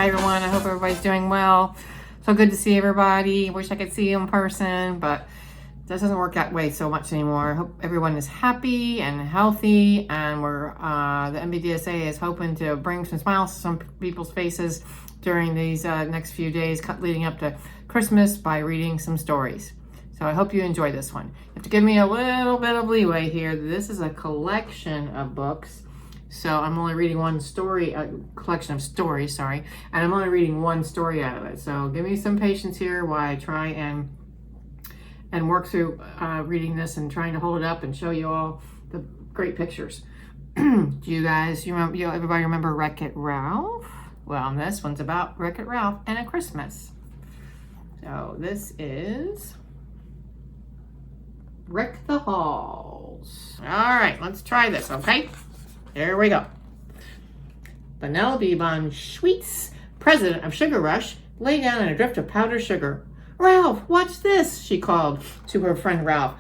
Hi everyone, I hope everybody's doing well. So good to see everybody. Wish I could see you in person, but that doesn't work that way so much anymore. I hope everyone is happy and healthy, and the MBDSA is hoping to bring some smiles to some people's faces during these next few days leading up to Christmas by reading some stories. So I hope you enjoy this one. You have to give me a little bit of leeway here. This is a collection of books. So I'm only reading one story, a collection of stories, sorry, and I'm only reading one story out of it. So give me some patience here while I try and work through reading this and trying to hold it up and show you all the great pictures. Do you guys, everybody remember Wreck-It Ralph? Well, this one's about Wreck-It Ralph and a Christmas. So this is Wreck the Halls. All right, let's try this, okay? Here we go. Penelope von Schweetz, president of Sugar Rush, lay down in a drift of powdered sugar. "Ralph, watch this," she called to her friend Ralph,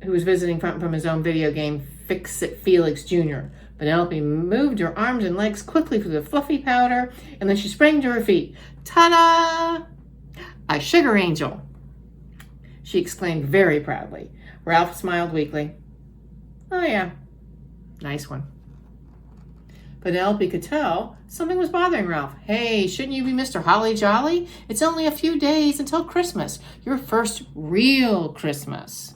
who was visiting from his own video game, Fix-It Felix Jr. Penelope moved her arms and legs quickly through the fluffy powder, and then she sprang to her feet. "Ta-da! A sugar angel!" she exclaimed very proudly. Ralph smiled weakly. "Oh yeah, nice one." Penelope could tell something was bothering Ralph. "Hey, shouldn't you be Mr. Holly Jolly? It's only a few days until Christmas, your first real Christmas."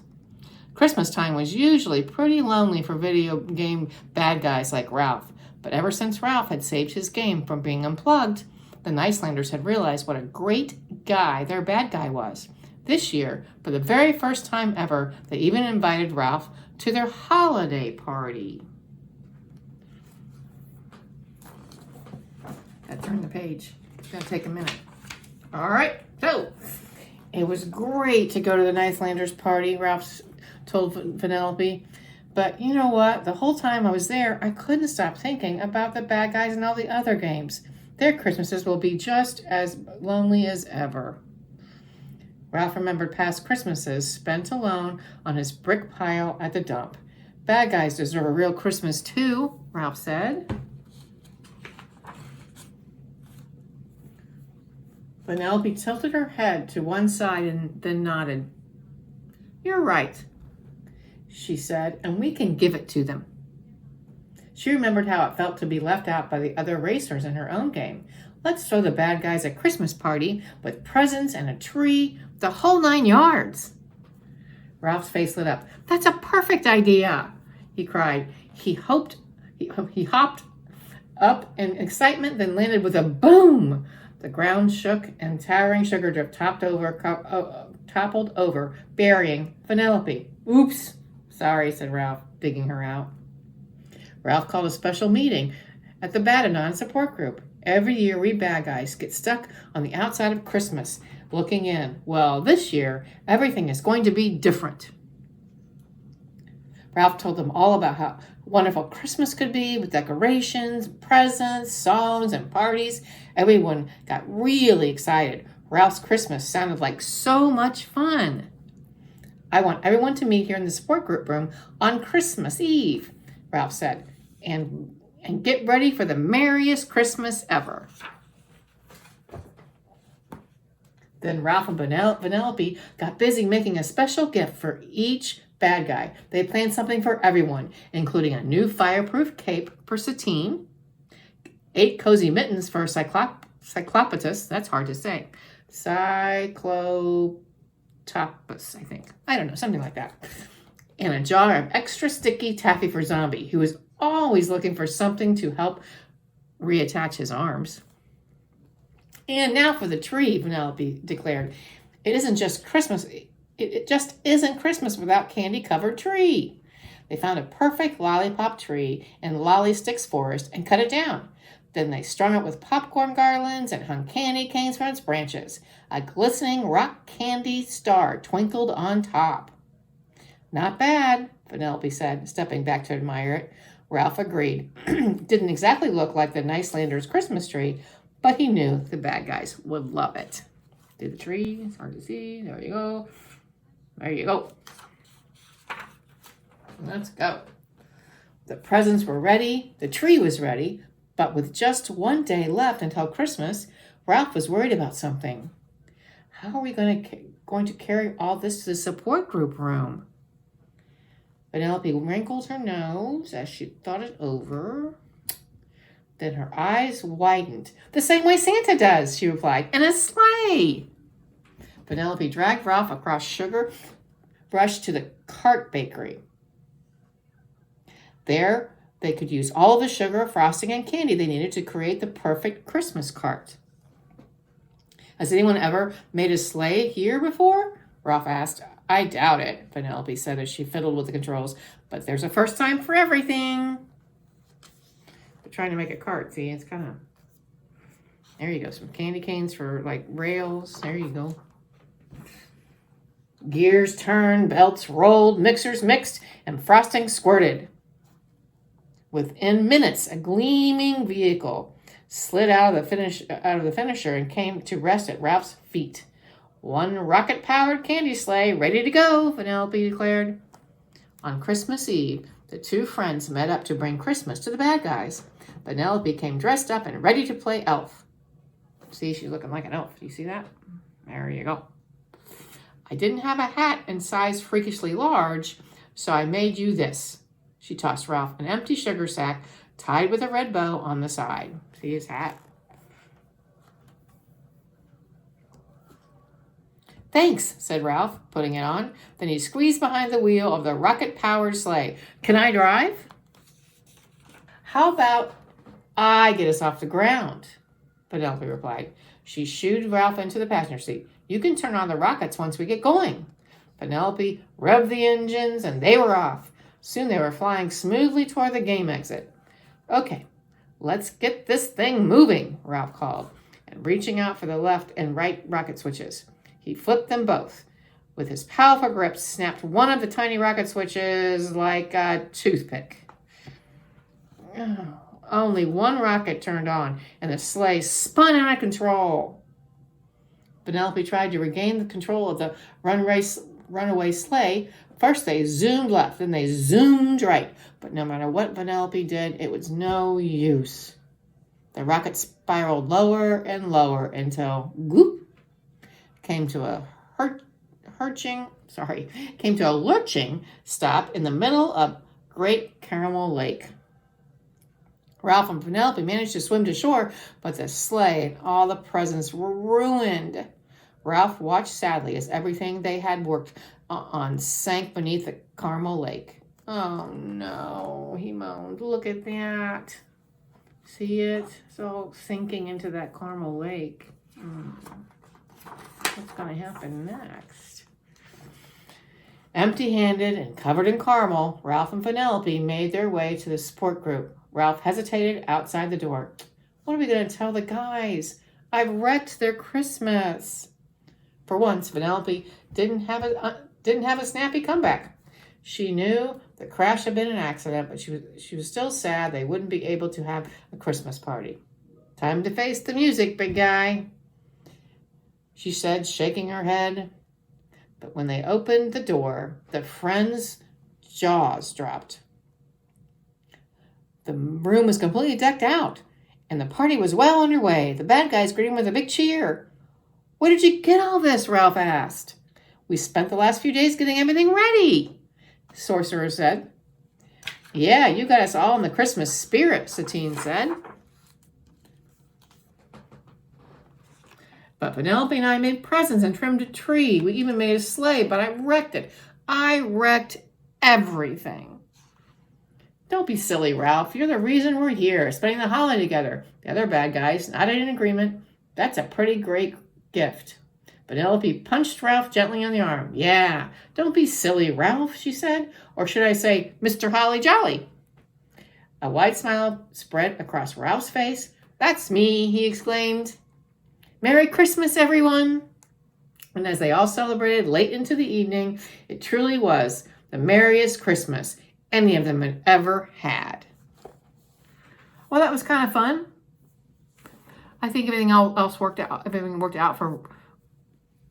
Christmas time was usually pretty lonely for video game bad guys like Ralph, but ever since Ralph had saved his game from being unplugged, the Nicelanders had realized what a great guy their bad guy was. This year, for the very first time ever, they even invited Ralph to their holiday party. Gotta turn the page. It's gonna take a minute. All right, so it was great to go to the Nicelanders party, Ralph told Penelope. But you know what? The whole time I was there, I couldn't stop thinking about the bad guys in all the other games. Their Christmases will be just as lonely as ever. Ralph remembered past Christmases spent alone on his brick pile at the dump. "Bad guys deserve a real Christmas too," Ralph said. Penelope tilted her head to one side and then nodded. "You're right," she said, "and we can give it to them." She remembered how it felt to be left out by the other racers in her own game. "Let's throw the bad guys a Christmas party with presents and a tree, the whole 9 yards." Ralph's face lit up. "That's a perfect idea," he cried. He hopped up in excitement, then landed with a boom. The ground shook and towering sugar drift toppled over, burying Penelope. "Oops, sorry," said Ralph, digging her out. Ralph called a special meeting at the Badanon support group. "Every year we bad guys get stuck on the outside of Christmas, looking in. Well, this year, everything is going to be different." Ralph told them all about how wonderful Christmas could be with decorations, presents, songs, and parties. Everyone got really excited. Ralph's Christmas sounded like so much fun. "I want everyone to meet here in the support group room on Christmas Eve," Ralph said, and get ready for the merriest Christmas ever." Then Ralph and Penelope got busy making a special gift for each bad guy. They planned something for everyone, including a new fireproof cape for Satine, 8 cozy mittens for Cyclopatus, that's hard to say, Cycloptopus, I think. I don't know, something like that. And a jar of extra sticky taffy for Zombie, who was always looking for something to help reattach his arms. "And now for the tree," Penelope declared. "It isn't just Christmas. It just isn't Christmas without candy-covered tree." They found a perfect lollipop tree in Lolly Sticks Forest and cut it down. Then they strung it with popcorn garlands and hung candy canes from its branches. A glistening rock candy star twinkled on top. "Not bad," Penelope said, stepping back to admire it. Ralph agreed. Didn't exactly look like the Nicelanders' Christmas tree, but he knew the bad guys would love it. Do the tree. It's hard to see. There you go. There you go. Let's go. The presents were ready. The tree was ready. But with just one day left until Christmas, Ralph was worried about something. How are we going to carry all this to the support group room? Penelope wrinkled her nose as she thought it over. Then her eyes widened. The same way Santa does, she replied, in a sleigh. Penelope dragged Ralph across Sugar Rush to the Cart Bakery. There, they could use all the sugar, frosting, and candy they needed to create the perfect Christmas cart. Has anyone ever made a sleigh here before? Ralph asked. I doubt it, Penelope said as she fiddled with the controls. But there's a first time for everything. They're trying to make a cart. See, it's kind of... There you go. Some candy canes for, like, rails. There you go. Gears turned, belts rolled, mixers mixed, and frosting squirted. Within minutes, a gleaming vehicle slid out of the finisher and came to rest at Ralph's feet. One rocket-powered candy sleigh ready to go, Penelope declared. On Christmas Eve, the two friends met up to bring Christmas to the bad guys. Penelope came dressed up and ready to play elf. See, she's looking like an elf. Do you see that? There you go. I didn't have a hat in size freakishly large, so I made you this. She tossed Ralph an empty sugar sack tied with a red bow on the side. See his hat? Thanks, said Ralph, putting it on. Then he squeezed behind the wheel of the rocket-powered sleigh. Can I drive? How about I get us off the ground? Penelope replied. She shooed Ralph into the passenger seat. You can turn on the rockets once we get going. Penelope revved the engines and they were off. Soon they were flying smoothly toward the game exit. Okay, let's get this thing moving, Ralph called, and reaching out for the left and right rocket switches. He flipped them both. With his powerful grip, snapped one of the tiny rocket switches like a toothpick. Only one rocket turned on, and the sleigh spun out of control. Penelope tried to regain the control of the runaway sleigh. First they zoomed left, then they zoomed right. But no matter what Penelope did, it was no use. The rocket spiraled lower and lower until, goop, came to a lurching stop in the middle of Great Caramel Lake. Ralph and Penelope managed to swim to shore, but the sleigh and all the presents were ruined. Ralph watched sadly as everything they had worked on sank beneath the Caramel Lake. Oh no, he moaned. Look at that. See it? It's all sinking into that Caramel Lake. What's going to happen next? Empty-handed and covered in caramel, Ralph and Penelope made their way to the support group. Ralph hesitated outside the door. What are we going to tell the guys? I've wrecked their Christmas. For once, Penelope didn't have a snappy comeback. She knew the crash had been an accident, but she was still sad they wouldn't be able to have a Christmas party. Time to face the music, big guy, she said, shaking her head. But when they opened the door, the friends' jaws dropped. The room was completely decked out, and the party was well underway. The bad guys greeted him with a big cheer. Where did you get all this? Ralph asked. We spent the last few days getting everything ready, Sorcerer said. Yeah, you got us all in the Christmas spirit, Satine said. But Penelope and I made presents and trimmed a tree. We even made a sleigh, but I wrecked it. I wrecked everything. Don't be silly, Ralph. You're the reason we're here, spending the holiday together. The other bad guys nodded in agreement. That's a pretty great gift. Penelope punched Ralph gently on the arm. Yeah, don't be silly, Ralph, she said. Or should I say, Mr. Holly Jolly? A wide smile spread across Ralph's face. That's me, he exclaimed. Merry Christmas, everyone. And as they all celebrated late into the evening, it truly was the merriest Christmas any of them had ever had. Well, that was kind of fun. I think everything else worked out. Everything worked out for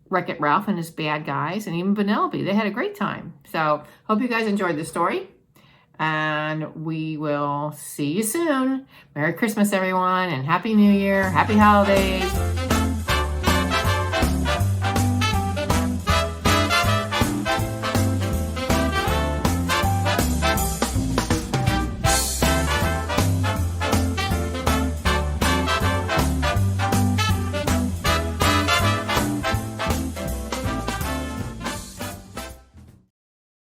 Wreck-It Ralph and his bad guys, and even Penelope. They had a great time. So, hope you guys enjoyed the story. And we will see you soon. Merry Christmas, everyone, and Happy New Year. Happy holidays.